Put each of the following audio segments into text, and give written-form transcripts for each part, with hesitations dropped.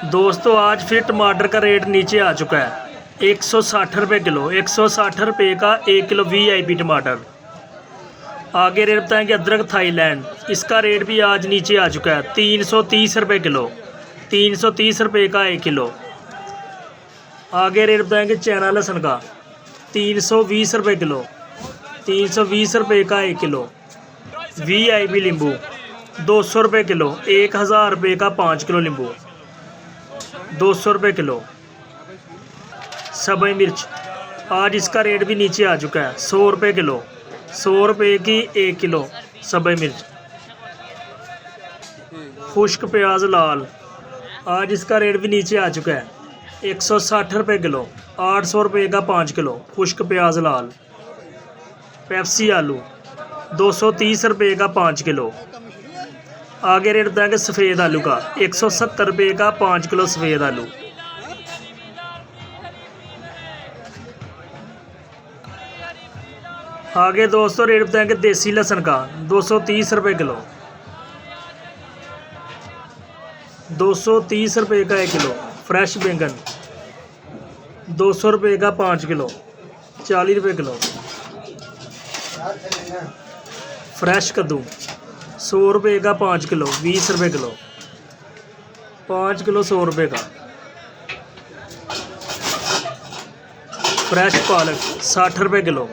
दोस्तों आज फिर टमाटर का रेट नीचे आ चुका है 160 रुपये किलो। 160 रुपये का 1 किलो वीआईपी टमाटर। आगे रेट बताएंगे अदरक थाईलैंड, इसका रेट भी आज नीचे आ चुका है 330 रुपये किलो। 330 रुपये का 1 किलो। आगे रेट बताएंगे चाइना लहसुन का 320 रुपये किलो। 320 रुपये का 1 किलो। वीआईपी नींबू 200 रुपये किलो। 1000 रुपये का 5 किलो नींबू 200 रुपये किलो। सब्ज़ मिर्च आज इसका रेट भी नीचे आ चुका है 100 रुपये किलो। 100 रुपये की 1 किलो सब्ज़ मिर्च। खुश्क प्याज लाल आज इसका रेट भी नीचे आ चुका है 160 रुपये किलो। 800 रुपये का 5 किलो खुश्क प्याज लाल। पेप्सी आलू 230 रुपये का 5 किलो। आगे रेट बताएंगे सफ़ेद आलू का 170 रुपये का 5 किलो सफ़ेद आलू। आगे दोस्तों रेट बताएंगे देसी लहसुन का 230 रुपये किलो। 230 रुपये का 1 किलो। फ्रेश बैंगन 200 रुपये का 5 किलो 40 रुपये किलो। फ्रेश कद्दू 100 रुपये का 5 किलो 20 रुपये किलो। 5 किलो 100 रुपये का। फ्रेश पालक 60 रुपये किलो।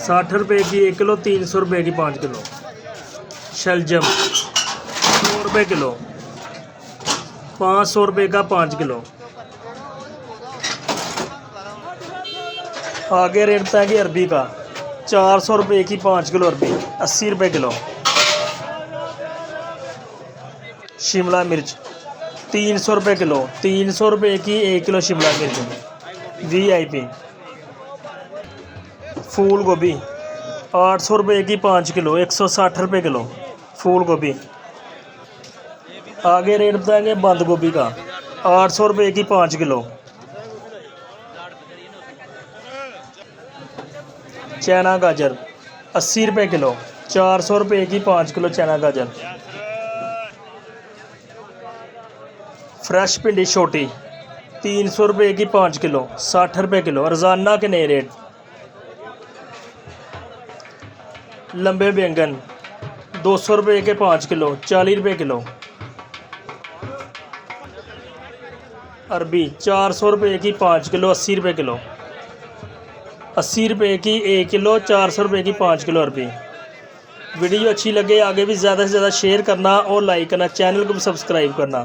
60 रुपये की 1 किलो। 300 रुपये की 5 किलो। शलजम 100 रुपये किलो। 500 रुपये का 5 किलो। आगे रेट बताएंगे अरबी का 400 रुपये की 5 किलो अरबी 80 रुपये किलो। शिमला मिर्च 300 रुपये किलो। 300 रुपये की 1 किलो शिमला मिर्च वीआईपी। फूल गोभी 800 रुपये की 5 किलो 160 रुपये किलो फूल गोभी। आगे रेट बताएंगे बंद गोभी का 800 रुपये की 5 किलो। चाइना गाजर 80 रुपये किलो। 400 रुपये की 5 किलो चाइना गाजर। फ्रेश भिंडी छोटी 300 रुपये की 5 किलो 60 रुपये किलो रोज़ाना के नए रेट। लंबे बैंगन 200 रुपये के 5 किलो 40 रुपये किलो। अरबी 400 रुपये की 5 किलो 80 रुपये किलो। 80 रुपये की 1 किलो 400 रुपये की 5 किलो अरबी। वीडियो अच्छी लगे आगे भी ज़्यादा से ज़्यादा शेयर करना और लाइक करना, चैनल को भी सब्सक्राइब करना।